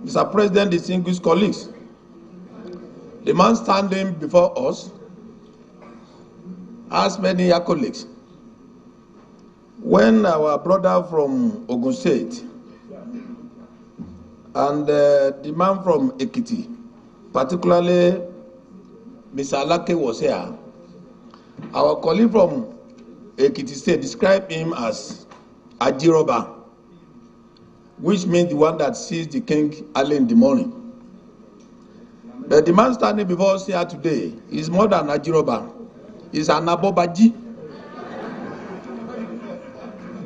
Mr. President, distinguished colleagues, the man standing before us has many accolades. When our brother from Ogun State and the man from Ekiti, particularly Mr. Alake, was here, our colleague from Ekiti State described him as a Jiroba, which means the one that sees the king early in the morning. But the man standing before us here today is more than a Jiroba. He's an Abobaji.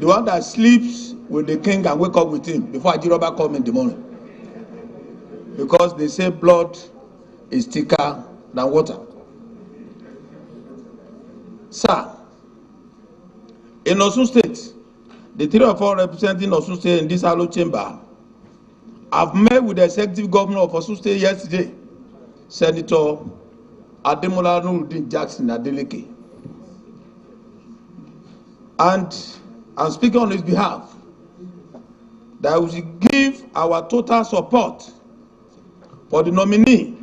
The one that sleeps with the king and wake up with him before a Jiroba comes in the morning. Because they say blood is thicker than water. Sir, in Osun State, the three of us representing Osun State in this hollow chamber have met with the executive governor of Osun State yesterday, Senator Ademola Nuruddin Jackson Adeleke. And I'm speaking on his behalf that we should give our total support for the nominee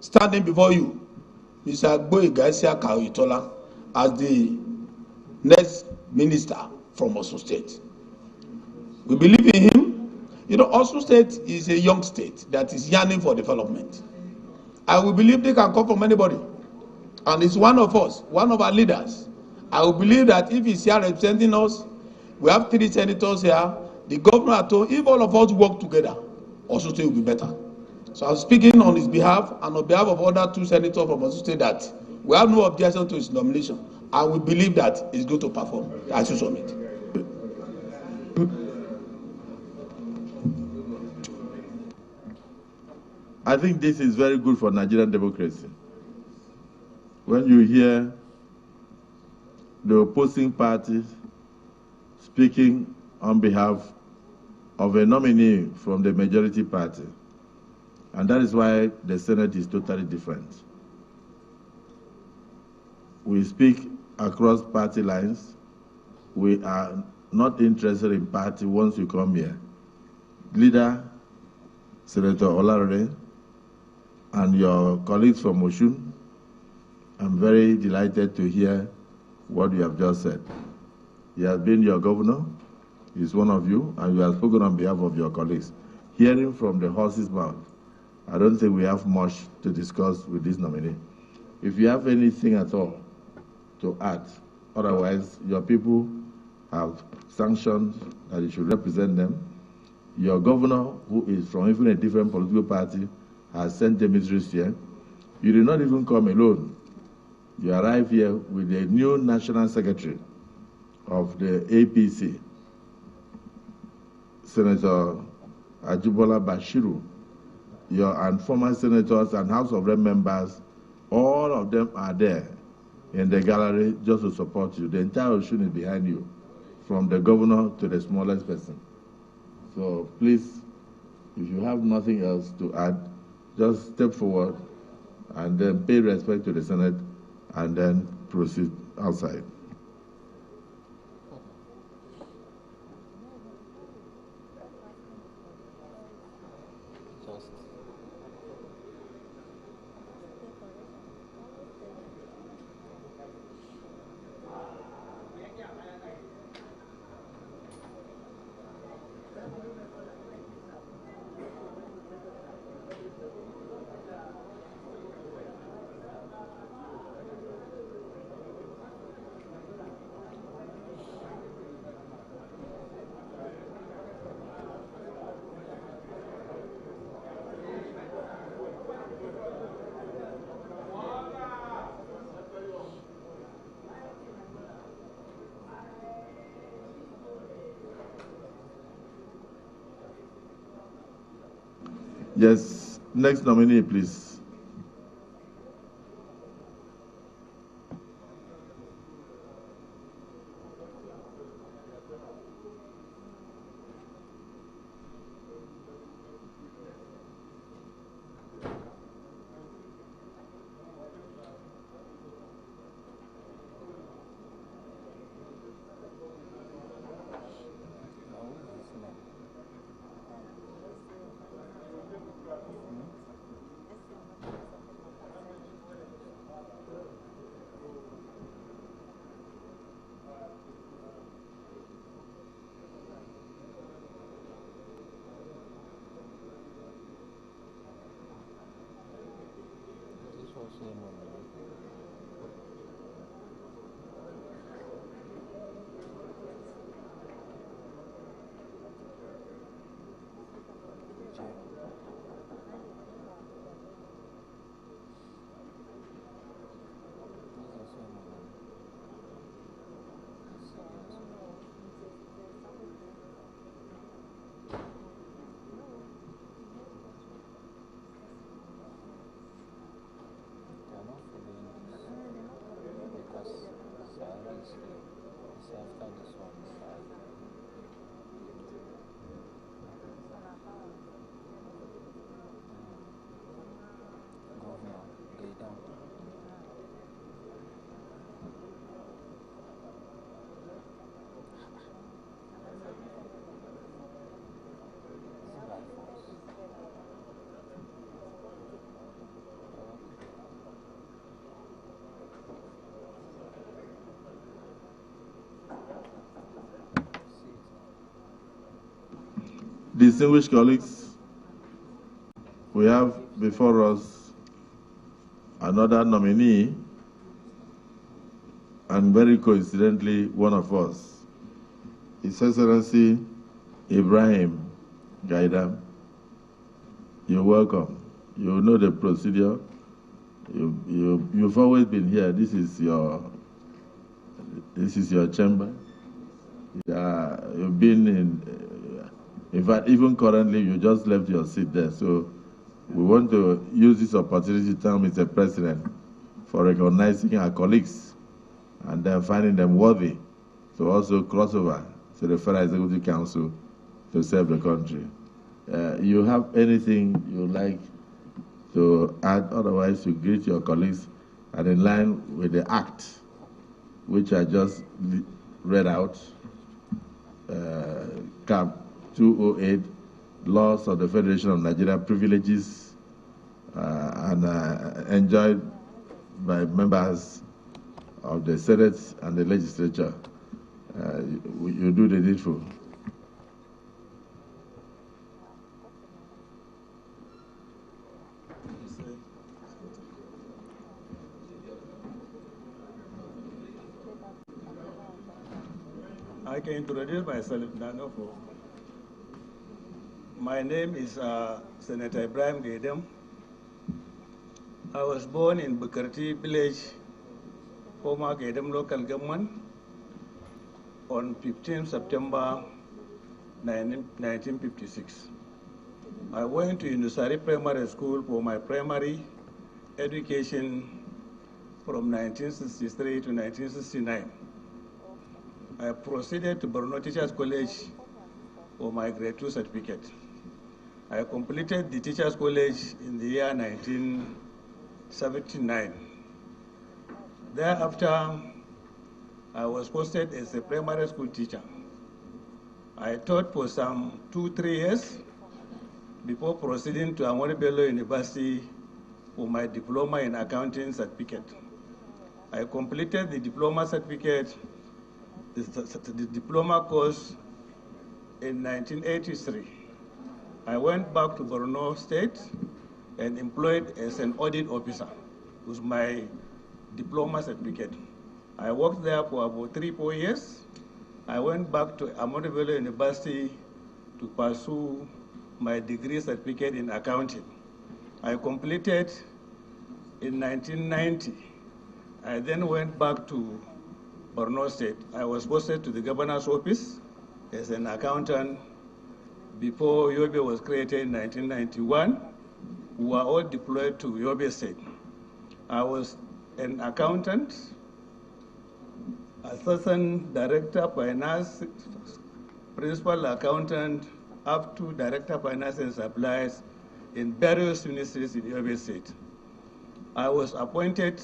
standing before you, Mr. Abdullahi Sabi, as the next minister from Osun State. We believe in him. You know, Osun State is a young state that is yearning for development. And we believe they can come from anybody. And it's one of us, one of our leaders. I will believe that if he's here representing us, we have 3 senators here, the governor at home, if all of us work together, Osun State will be better. So I'm speaking on his behalf and on behalf of other 2 senators from Osun State that we have no objection to his nomination. And we believe that he's going to perform as you submit. I think this is very good for Nigerian democracy. When you hear the opposing parties speaking on behalf of a nominee from the majority party, and that is why the Senate is totally different. We speak across party lines. We are not interested in party once you come here. Leader, Senator Olarode, and your colleagues from Osun, I'm very delighted to hear what you have just said. He has been your governor, he's one of you, and you have spoken on behalf of your colleagues. Hearing from the horse's mouth, I don't think we have much to discuss with this nominee. If you have anything at all to add, otherwise your people have sanctioned that you should represent them. Your governor, who is from even a different political party, has sent demissaries here. You did not even come alone. You arrive here with the new national secretary of the APC, Senator Ajibola Bashiru, and former senators and House of Rep members, all of them are there in the gallery just to support you. The entire Osun is behind you, from the governor to the smallest person. So please, if you have nothing else to add, just step forward and then pay respect to the Senate and then proceed outside. Yes, next nominee, please. Distinguished colleagues, we have before us another nominee, and very coincidentally, one of us, His Excellency Ibrahim Gaidam. You're welcome. You know the procedure. You've always been here. This is your chamber. You've been in fact, even currently, you just left your seat there. So we want to use this opportunity to thank Mr. President for recognizing our colleagues and then finding them worthy to also cross over to the Federal Executive Council to serve the country. You have anything you'd like to add? Otherwise, you greet your colleagues, and in line with the act, which I just read out, Cap 208, Laws of the Federation of Nigeria, privileges and enjoyed by members of the Senate and the legislature. You do the needful. I can introduce myself now. My name is Senator Ibrahim Gaidam. I was born in Bukarti village, former Gaidam local government, on 15 September 1956. I went to Unusari Primary School for my primary education from 1963 to 1969. I proceeded to Borno Teachers College for my grade 2 certificate. I completed the Teachers College in the year 1979. Thereafter, I was posted as a primary school teacher. I taught for some 2-3 years before proceeding to Ahmadu Bello University for my diploma in accounting certificate. I completed the diploma certificate, the diploma course in 1983. I went back to Borno State and employed as an audit officer with my diploma certificate. I worked there for about 3-4 years. I went back to Ahmadu Bello University to pursue my degree certificate in accounting. I completed in 1990. I then went back to Borno State. I was posted to the governor's office as an accountant before Yobe was created in 1991. We were all deployed to Yobe State. I was an accountant, assistant director finance, principal accountant, up to director finance and supplies in various ministries in Yobe State. I was appointed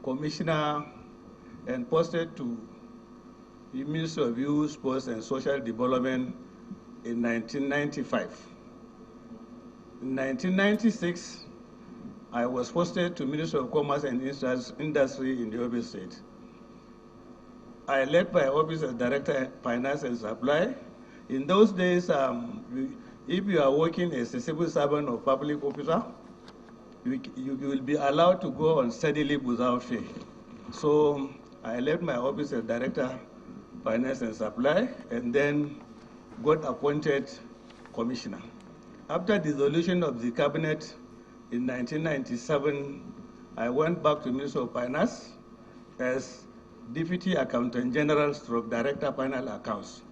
commissioner and posted to the Ministry of Youth, Sports and Social Development in 1995. In 1996, I was posted to Ministry of Commerce and Industry in Yobe State. I led my office as Director Finance and Supply. In those days, if you are working as a civil servant or public officer, you will be allowed to go on study leave without pay. So I left my office as Director, Finance and Supply, and then got appointed Commissioner. After dissolution of the cabinet in 1997, I went back to Ministry of Finance as Deputy Accountant General / Director Final Accounts.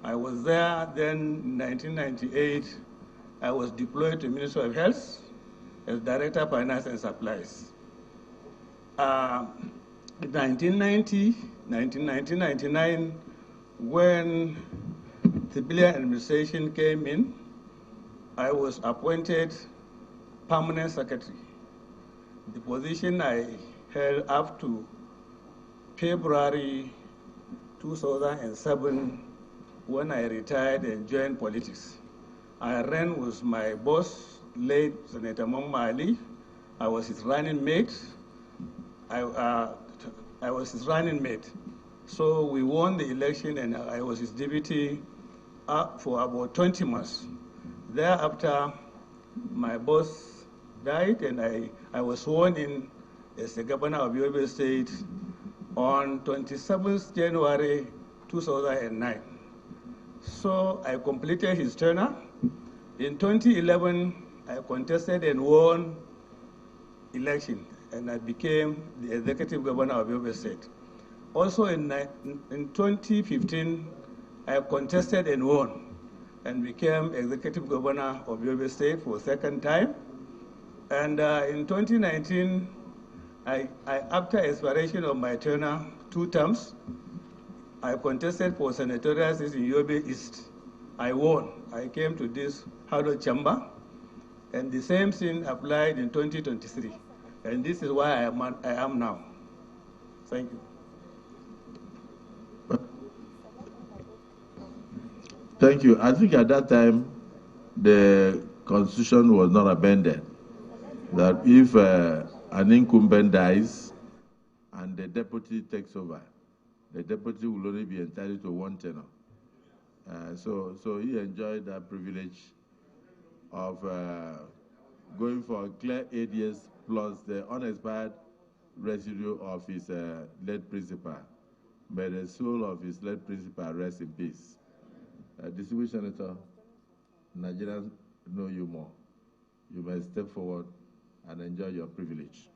I was there then in 1998. I was deployed to Ministry of Health as Director Finance and Supplies. In 1999, when civilian administration came in, I was appointed Permanent Secretary. The position I held up to February 2007 when I retired and joined politics. I ran with my boss, late Senator Mali. I was his running mate. I was his running mate. So we won the election and I was his deputy for about 20 months. Thereafter, my boss died and I was sworn in as the governor of Yobe State on 27th January 2009. So I completed his tenure. In 2011, I contested and won election, and I became the executive governor of Yobe State. Also in 2015, I contested and won, and became executive governor of Yobe State for a second time. And in 2019, after expiration of my tenure, 2 terms, I contested for senatorial seat in Yobe East. I won. I came to this Hado chamber, and the same thing applied in 2023. And this is why I am now. Thank you. Thank you. I think at that time, the constitution was not amended. That if an incumbent dies and the deputy takes over, the deputy will only be entitled to 1 tenure. So he enjoyed that privilege of going for a clear 8 years plus the unexpired residue of his late principal. May the soul of his late principal rest in peace. Distinguished Senator, Nigerians know you more. You may step forward and enjoy your privilege.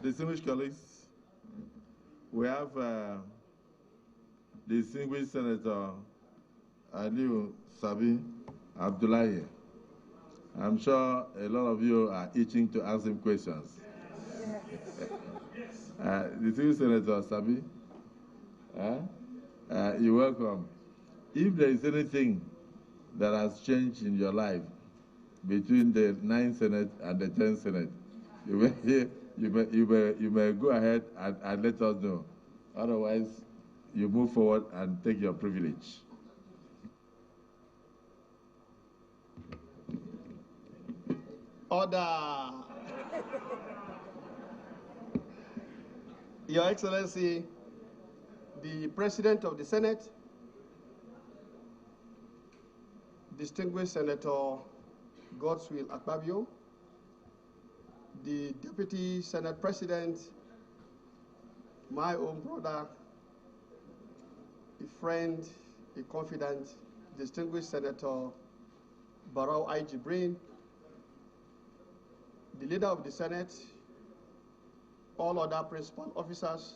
Distinguished colleagues, we have distinguished Senator Sabi, Abdullahi. I'm sure a lot of you are itching to ask him questions. Distinguished Senator Sabi, you're welcome. If there is anything that has changed in your life between the 9th Senate and the 10th Senate, you may go ahead and let us know. Otherwise, you move forward and take your privilege. Order. Your Excellency, the President of the Senate, distinguished Senator Godswill Akpabio, the Deputy Senate President, my own brother, a friend, a confidant, distinguished Senator Barrow I. Jibrin, the leader of the Senate, all other principal officers,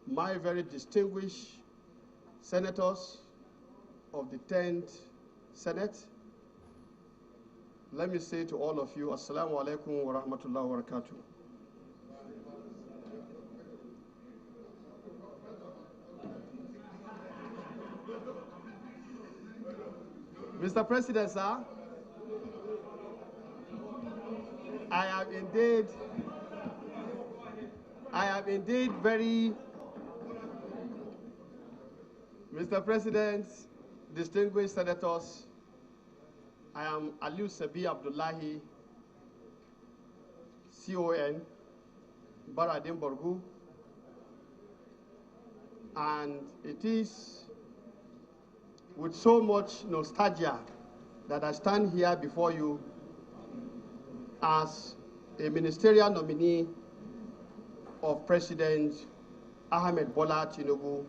my very distinguished senators of the 10th Senate, let me say to all of you, Assalamu alaikum wa rahmatullahi wa barakatuh. Mr. President, sir, I am indeed very, Mr. President, distinguished senators, I am Abdullahi Sabi Abdullahi, CON, Baradin Borgu, and it is with so much nostalgia that I stand here before you as a ministerial nominee of President Ahmed Bola Tinubu,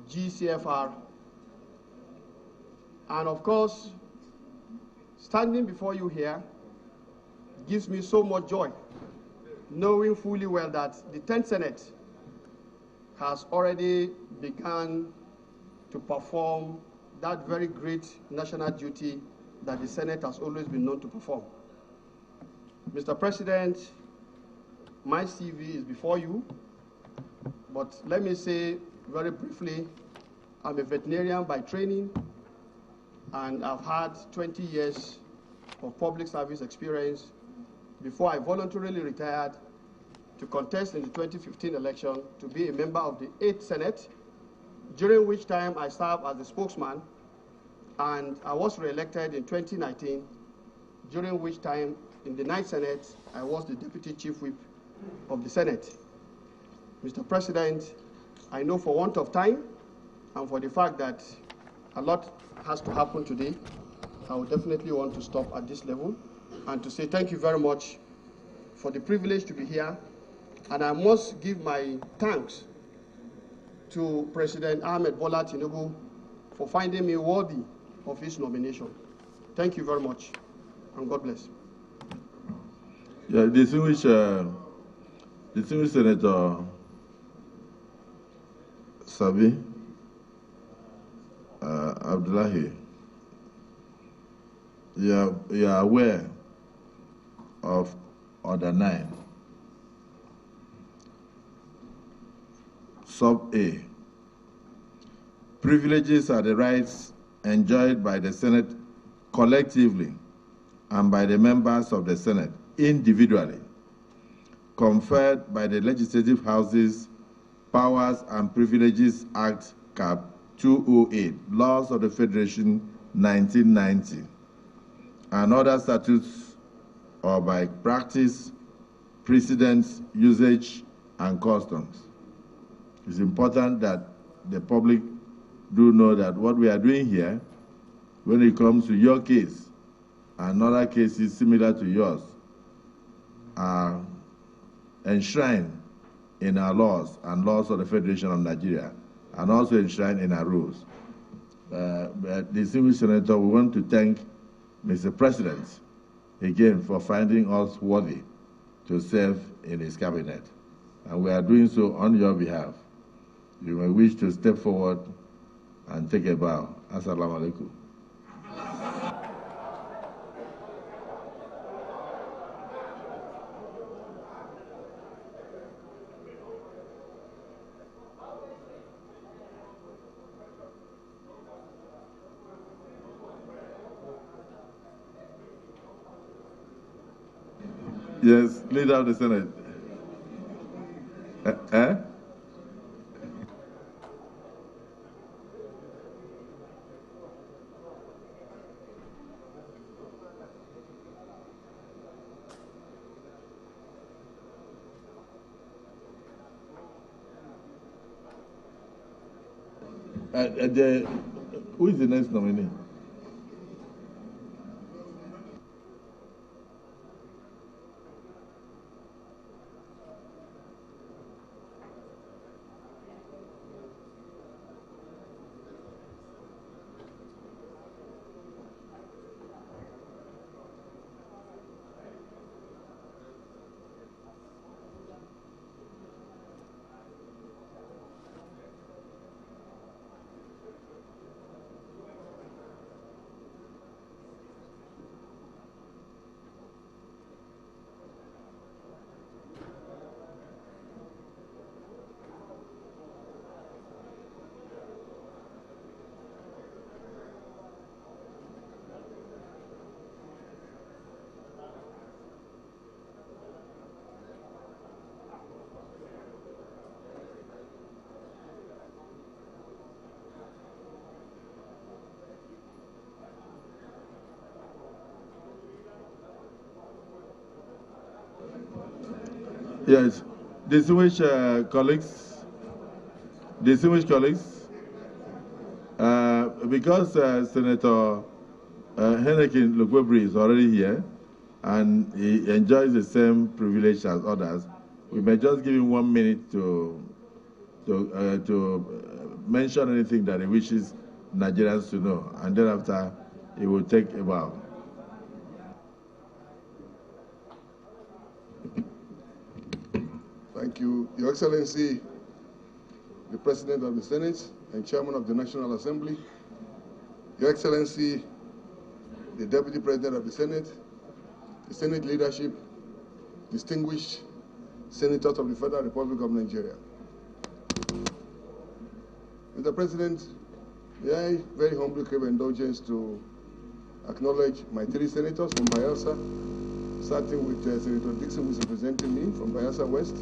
GCFR, and of course, standing before you here gives me so much joy, knowing fully well that the 10th Senate has already begun to perform that very great national duty that the Senate has always been known to perform. Mr. President, my CV is before you, but let me say very briefly, I'm a veterinarian by training, and I've had 20 years of public service experience before I voluntarily retired to contest in the 2015 election to be a member of the 8th Senate, during which time I served as the spokesman, and I was re-elected in 2019, during which time in the 9th Senate, I was the Deputy Chief Whip of the Senate. Mr. President, I know for want of time and for the fact that a lot has to happen today, I would definitely want to stop at this level and to say thank you very much for the privilege to be here. And I must give my thanks to President Ahmed Bola Tinubu for finding me worthy of his nomination. Thank you very much, and God bless. Yeah, distinguished Senator Sabi, Abdullahi, you are aware of Order 9, Sub A. Privileges are the rights enjoyed by the Senate collectively and by the members of the Senate individually, conferred by the Legislative Houses Powers and Privileges Act Cap 208, Laws of the Federation 1990, and other statutes, or by practice, precedents, usage, and customs. It's important that the public do know that what we are doing here, when it comes to your case and other cases similar to yours, are enshrined in our laws and laws of the Federation of Nigeria, and also enshrined in our rules. Distinguished Senator, we want to thank Mr. President again for finding us worthy to serve in his cabinet, and we are doing so on your behalf. you may wish to step forward and take a bow. Assalamu alaikum. Yes, Leader of the Senate. Who is the next nominee? Yes, distinguished colleagues, because Senator Heineken Lokpobiri is already here and he enjoys the same privilege as others, we may just give him 1 minute to mention anything that he wishes Nigerians to know, and thereafter he will take a bow. Thank you, Your Excellency, the President of the Senate and Chairman of the National Assembly, Your Excellency, the Deputy President of the Senate leadership, distinguished Senators of the Federal Republic of Nigeria. Mr. President, may I very humbly crave indulgence to acknowledge my 3 senators from Bayelsa, starting with Senator Dixon, who is representing me from Bayelsa West,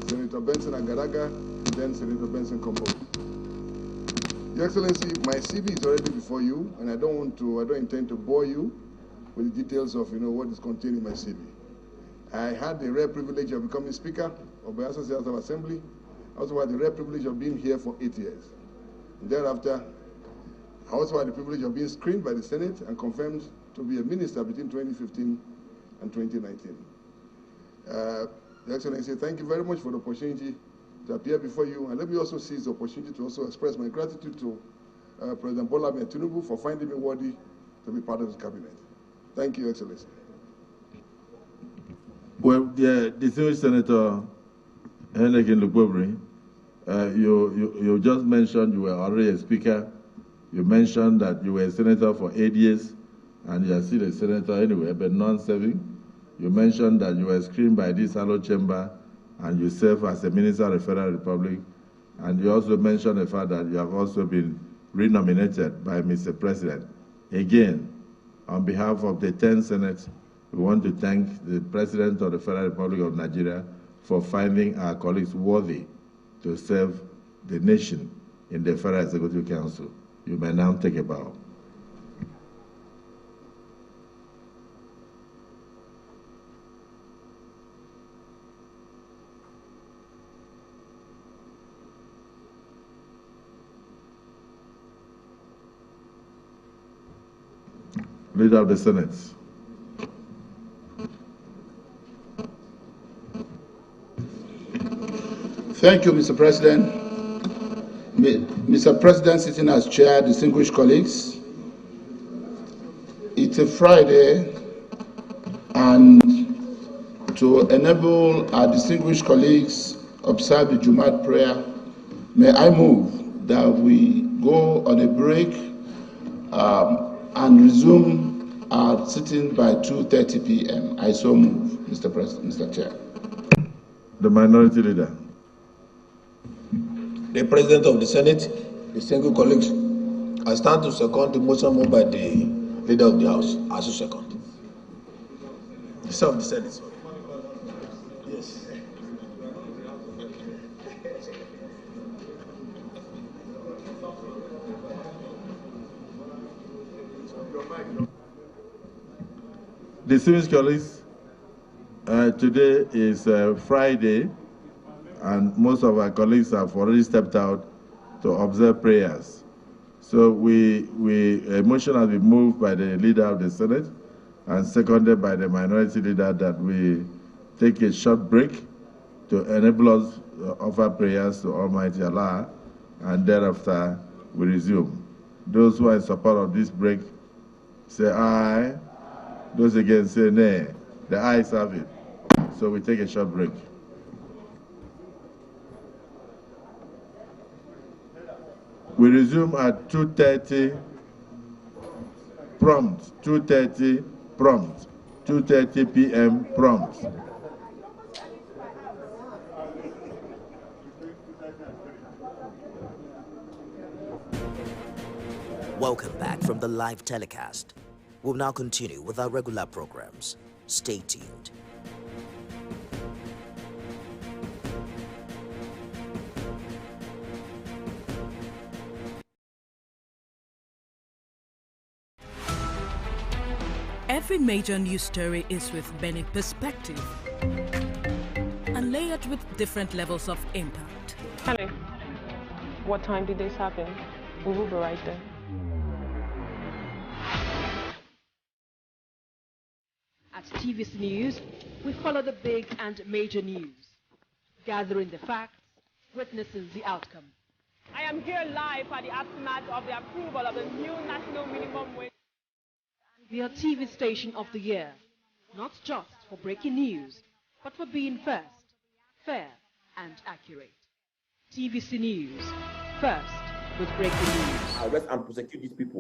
Senator Benson Agaraga, and then Senator Benson Kombo. Your Excellency, my CV is already before you, and I don't intend to bore you with the details of what is contained in my CV. I had the rare privilege of becoming Speaker of Bayelsa State House of Assembly. I also had the rare privilege of being here for 8 years. And thereafter, I also had the privilege of being screened by the Senate and confirmed to be a minister between 2015 and 2019. Your Excellency, thank you very much for the opportunity to appear before you. And let me also seize the opportunity to also express my gratitude to President Bola Ahmed Tinubu for finding me worthy to be part of his cabinet. Thank you, Your Excellency. Well, the distinguished Senator Heineken Lokpobiri, you just mentioned you were already a speaker. You mentioned that you were a senator for 8 years, and you are still a senator anyway, but non-serving. You mentioned that you were screened by this hallowed chamber, and you serve as a minister of the Federal Republic. And you also mentioned the fact that you have also been renominated by Mr. President. Again, on behalf of the 10 Senate, we want to thank the President of the Federal Republic of Nigeria for finding our colleagues worthy to serve the nation in the Federal Executive Council. You may now take a bow. Leader of the Senate. Thank you, Mr. President. Mr. President, sitting as chair, distinguished colleagues, it's a Friday, and to enable our distinguished colleagues observe the Jumat prayer, May I move that we go on a break and resume our sitting by 2:30 p.m. I so move, Mr. President, Mr. Chair. The Minority Leader. The President of the Senate, distinguished colleagues, I stand to second the motion moved by the Leader of the House. As a second. The Leader of the Senate, sorry. Yes. Distinguished colleagues, today is Friday, and most of our colleagues have already stepped out to observe prayers. So a motion has been moved by the Leader of the Senate and seconded by the Minority Leader that we take a short break to enable us to offer prayers to Almighty Allah, and thereafter we resume. Those who are in support of this break say aye. Those against say nay. The ayes have it. So we take a short break. We resume at 2:30 prompt. 2:30 prompt. 2:30 p.m. prompt. Welcome back from the live telecast. We'll now continue with our regular programs. Stay tuned. Every major news story is with many perspectives and layered with different levels of impact. Hello. What time did this happen? We will be right there. At TVC News, we follow the big and major news, gathering the facts, witnessing the outcome. I am here live at the aftermath of the approval of the new national minimum wage. We are TV Station of the Year, not just for breaking news, but for being first, fair and accurate. TVC News, first with breaking news. Arrest and prosecute these people.